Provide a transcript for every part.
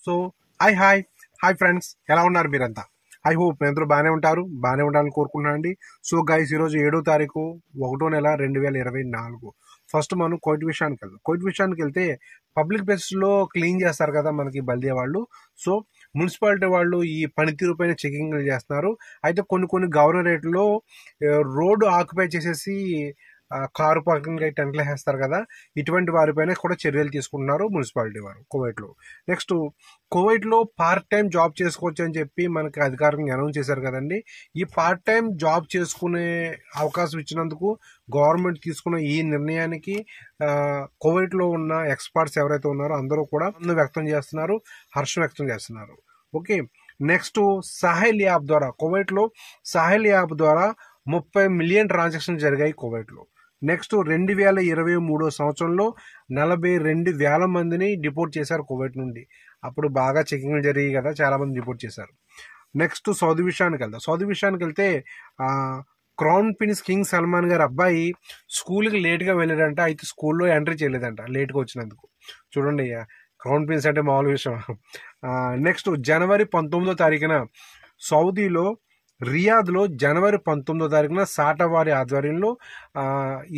So hi friends, ఎలా ఉన్నారు మీరంతా? ఐ హోప్ మీ అందరూ బాగానే ఉండాలని కోరుకుంటున్నాను అండి. సో గైస్, ఈరోజు 7వ తారీఖు 1వ నెల 2024. ఫస్ట్ మనం కోవిడ్ విషయానికి వెళ్తే పబ్లిక్ ప్లేసెస్లో క్లీన్ చేస్తారు కదా మనకి బల్దియా వాళ్ళు. సో మున్సిపాలిటీ వాళ్ళు ఈ పనితీరు పైన చెకింగ్ చేస్తున్నారు. అయితే కొన్ని గవర్నరేట్లో రోడ్డు ఆక్యుపై చేసేసి కారు పార్కింగ్ టెంట్లు వేస్తారు కదా, ఇటువంటి వారిపైన కూడా చర్యలు తీసుకుంటున్నారు మున్సిపాలిటీ వారు కువైట్లో. నెక్స్ట్, కువైట్లో పార్ట్ టైం జాబ్ చేసుకోవచ్చు అని చెప్పి మనకి అధికారికంగా అనౌన్స్ చేశారు కదండి. ఈ పార్ట్ టైం జాబ్ చేసుకునే అవకాశం ఇచ్చినందుకు గవర్నమెంట్ తీసుకున్న ఈ నిర్ణయానికి కువైట్లో ఉన్న ఎక్స్పర్ట్స్ ఎవరైతే ఉన్నారో అందరూ కూడా హర్షం వ్యక్తం చేస్తున్నారు. ఓకే, నెక్స్ట్, సాహెల్ యాప్ ద్వారా కువైట్లో 30 మిలియన్ ట్రాన్సాక్షన్ జరిగాయి కువైట్లో. నెక్స్ట్, 2023 సంవత్సరంలో 42,000 మందిని డిపోర్ట్ చేశారు కువైట్ నుండి. అప్పుడు బాగా చెకింగ్లు జరిగాయి కదా, చాలా మంది డిపోర్ట్ చేశారు. నెక్స్ట్, సౌదీ విషయానికి వెళ్తే క్రౌన్ ప్రిన్స్ కింగ్ సల్మాన్ గారి అబ్బాయి స్కూల్కి లేట్గా వెళ్ళాడంట. అయితే స్కూల్లో ఎంట్రీ చేయలేదంట లేట్గా వచ్చినందుకు. చూడండి, క్రౌన్ ప్రిన్స్ అంటే మామూలు విషయం. నెక్స్ట్, జనవరి 19వ తారీఖున సౌదీలో రియాద్లో జనవరి 19వ తారీఖున సాటవారి ఆధ్వర్యంలో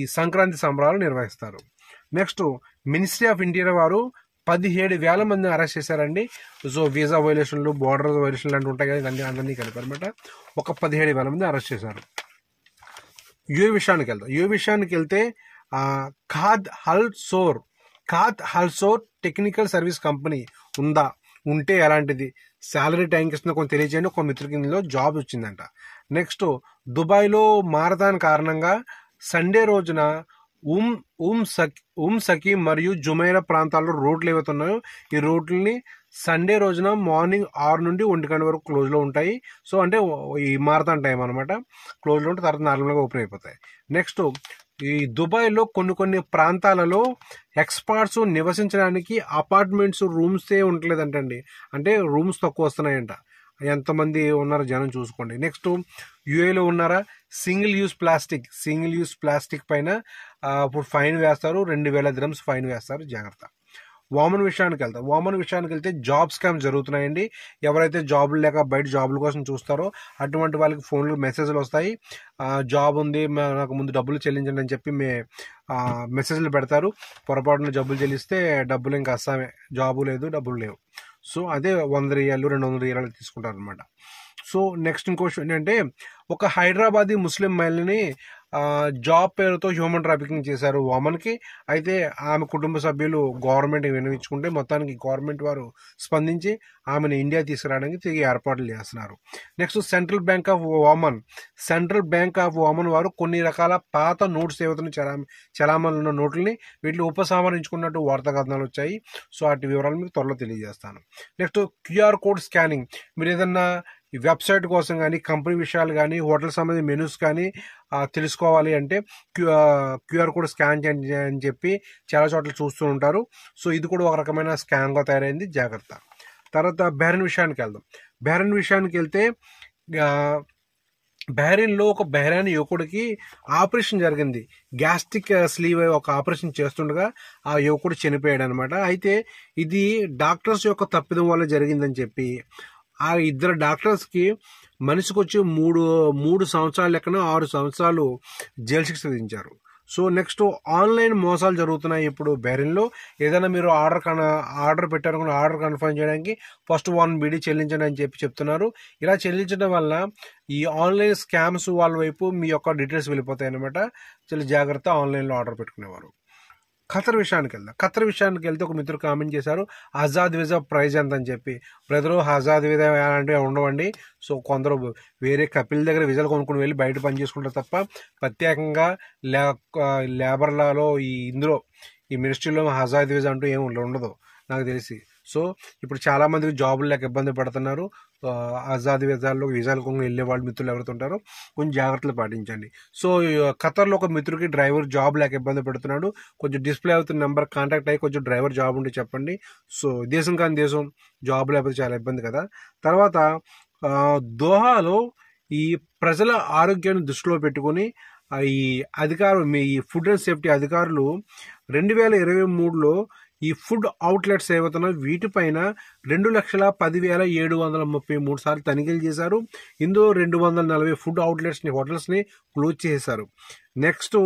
ఈ సంక్రాంతి సంబరాలు నిర్వహిస్తారు. నెక్స్ట్, మినిస్ట్రీ ఆఫ్ ఇంటీరియర్ వారు 17,000 మందిని అరెస్ట్ చేశారండి. సో వీసా వైలేషన్లు, బోర్డర్ వైలేషన్లు లాంటివి ఉంటాయి కదా, అందరినీ కలిపారనమాట. ఒక 17,000 మంది అరెస్ట్ చేశారు. యుఏ విషయానికి వెళ్తే ఖాద్ హల్ సోర్ టెక్నికల్ సర్వీస్ కంపెనీ ఉంటే ఎలాంటిది, శాలరీ టైంకి ఇస్తున్న కొంచెం తెలియజేయండి. ఒక మిత్రుకి ఇందులో జాబ్ వచ్చిందంట. నెక్స్ట్, దుబాయ్లో మారథాన్ కారణంగా సండే రోజున సకీం మరియు జుమైరా ప్రాంతాల్లో రోడ్లు ఏవైతే ఉన్నాయో ఈ రోడ్లని సండే రోజున మార్నింగ్ 6 నుండి 1 గంట వరకు క్లోజ్లో ఉంటాయి. సో అంటే ఈ మారథాన్ టైం అనమాట, క్లోజ్లో ఉంటే తర్వాత నార్మల్గా ఓపెన్ అయిపోతాయి. నెక్స్ట్, ఈ దుబాయ్లో కొన్ని ప్రాంతాలలో ఎక్స్పర్ట్స్ నివసించడానికి అపార్ట్మెంట్స్ రూమ్సే ఉండలేదంటండి. అంటే రూమ్స్ తక్కువ వస్తున్నాయంట. ఎంతమంది ఉన్నారో జనం చూసుకోండి. నెక్స్ట్, యుఏలో ఉన్నారా, సింగిల్ యూస్ ప్లాస్టిక్ పైన ఇప్పుడు ఫైన్ వేస్తారు. 2,000 dirhams ఫైన్ వేస్తారు, జాగ్రత్త. వామన్ విషయానికి వెళ్తే జాబ్ స్కామ్ జరుగుతున్నాయండి. ఎవరైతే జాబులు లేక బయట జాబుల కోసం చూస్తారో అటువంటి వాళ్ళకి ఫోన్లో మెసేజ్లు వస్తాయి. జాబ్ ఉంది, నాకు ముందు డబ్బులు చెల్లించండి అని చెప్పి మెసేజ్లు పెడతారు. పొరపాటున డబ్బులు చెల్లిస్తే డబ్బులు ఇంకా అస్సామే, జాబు లేదు, డబ్బులు లేవు. సో అదే 100 రియాలు 200 రియాలు తీసుకుంటారు అనమాట. సో నెక్స్ట్, ఇంకో విషయం ఏంటంటే, ఒక హైదరాబాదీ ముస్లిం మహిళని జాబ్ పేరుతో హ్యూమన్ ట్రాఫికింగ్ చేశారు వామన్కి. అయితే ఆమె కుటుంబ సభ్యులు గవర్నమెంట్ వినియోగించుకుంటే మొత్తానికి గవర్నమెంట్ వారు స్పందించి ఆమెను ఇండియా తీసుకురావడానికి తిరిగి ఏర్పాట్లు చేస్తున్నారు. Next, central bank of Vaman వారు కొన్ని రకాల పాత నోట్స్ ఏవైతే చలామణి ఉన్న నోట్లని వీటిని ఉపసంహరించుకున్నట్టు వార్తా కథనాలు వచ్చాయి. సో వాటి వివరాలు మీకు త్వరలో తెలియజేస్తాను. Next, QR code scanning. మీరు ఏదన్నా ఈ వెబ్సైట్ కోసం కానీ, కంపెనీ విషయాలు కానీ, హోటల్ సంబంధించిన మెనూస్ కానీ తెలుసుకోవాలి అంటే QR కోడ్ స్కాన్ చేయండి అని చెప్పి చాలా చోట్ల చూస్తూ ఉంటారు. సో ఇది కూడా ఒక రకమైన స్కామ్గా తయారైంది, జాగ్రత్త. తర్వాత బహ్రెయిన్ విషయానికి వెళ్తే బహ్రెయిన్లో ఒక బహ్రెయిన్ యువకుడికి ఆపరేషన్ జరిగింది. గ్యాస్ట్రిక్ స్లీవ్ ఒక ఆపరేషన్ చేస్తుండగా ఆ యువకుడు చనిపోయాడు అనమాట. అయితే ఇది డాక్టర్స్ యొక్క తప్పిదం వల్ల జరిగిందని చెప్పి ఆ ఇద్దరు డాక్టర్స్కి మనిషికి వచ్చి 3 సంవత్సరాల లెక్కన 6 సంవత్సరాలు జైలు శిక్ష విధించారు. సో నెక్స్ట్, ఆన్లైన్ మోసాలు జరుగుతున్నాయి ఇప్పుడు బహ్రెయిన్లో. ఏదైనా మీరు ఆర్డర్ పెట్టారనుకున్న ఆర్డర్ కన్ఫర్మ్ చేయడానికి ఫస్ట్ 1 BD చెల్లించండి అని చెప్తున్నారు. ఇలా చెల్లించడం వల్ల ఈ ఆన్లైన్ స్కామ్స్ వాళ్ళ వైపు మీ యొక్క డీటెయిల్స్ వెళ్ళిపోతాయి అనమాట. చాలా జాగ్రత్త ఆన్లైన్లో ఆర్డర్ పెట్టుకునేవారు. ఖతర్ విషయానికి వెళ్తే ఒక మిత్రుడు కామెంట్ చేశారు, ఆజాద్ వీజా ప్రైజ్ ఎంత అని చెప్పి. బ్రదరు, ఆజాద్ వీజా అలాంటివి ఉండవండి. సో కొందరు వేరే కపిల్ దగ్గర వీజాలు కొనుక్కుని వెళ్ళి బయట పని చేసుకుంటారు తప్ప ప్రత్యేకంగా లేబర్ లాలో ఇందులో ఈ మినిస్ట్రీలో ఆజాద్ వీజా అంటూ ఏమి ఉండదు నాకు తెలిసి. సో ఇప్పుడు చాలా మందికి జాబులు లేక ఇబ్బంది పడుతున్నారు. ఆజాద్ వీజాలు కొన్ని వెళ్ళే వాళ్ళు మిత్రులు ఎవరైతే ఉంటారో కొంచెం జాగ్రత్తలు పాటించండి. సో ఖతర్లో ఒక మిత్రుడికి డ్రైవర్ జాబ్ లేక ఇబ్బంది పెడుతున్నాడు. కొంచెం డిస్ప్లే అవుతున్న నెంబర్ కాంటాక్ట్ అయ్యి కొంచెం డ్రైవర్ జాబ్ ఉంటే చెప్పండి. సో దేశం కాని దేశం జాబ్ లేకపోతే చాలా ఇబ్బంది కదా. తర్వాత దోహాలో ఈ ప్రజల ఆరోగ్యాన్ని దృష్టిలో పెట్టుకుని ఈ ఫుడ్ అండ్ సేఫ్టీ అధికారులు 2023లో ఈ ఫుడ్ అవుట్లెట్స్ ఏవైతున్నాయో వీటిపైన 2,10,733 సార్లు తనిఖీలు చేశారు. ఇందులో 240 ఫుడ్ హోటల్స్ని క్లోజ్ చేశారు. నెక్స్ట్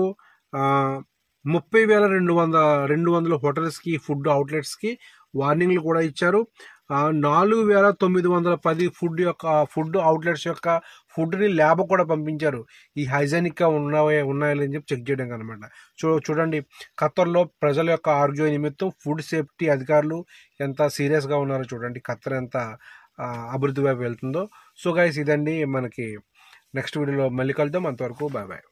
30,200 హోటల్స్కి ఫుడ్ అవుట్లెట్స్కి వార్నింగ్లు కూడా ఇచ్చారు. 4,910 ఫుడ్ అవుట్లెట్స్ యొక్క ఫుడ్ని ల్యాబ్ కూడా పంపించారు, ఈ హైజెనిక్గా ఉన్నాయని చెప్పి చెక్ చేయడానికి అనమాట. చూడండి, ఖత్తర్లో ప్రజల యొక్క ఆరోగ్య నిమిత్తం ఫుడ్ సేఫ్టీ అధికారులు ఎంత సీరియస్గా ఉన్నారో చూడండి, ఖత్తర్ ఎంత అభివృద్ధి వైపు వెళ్తుందో. సో గైస్, ఇదండి మనకి. నెక్స్ట్ వీడియోలో మళ్ళీ కలుద్దాం. అంతవరకు బాయ్ బాయ్.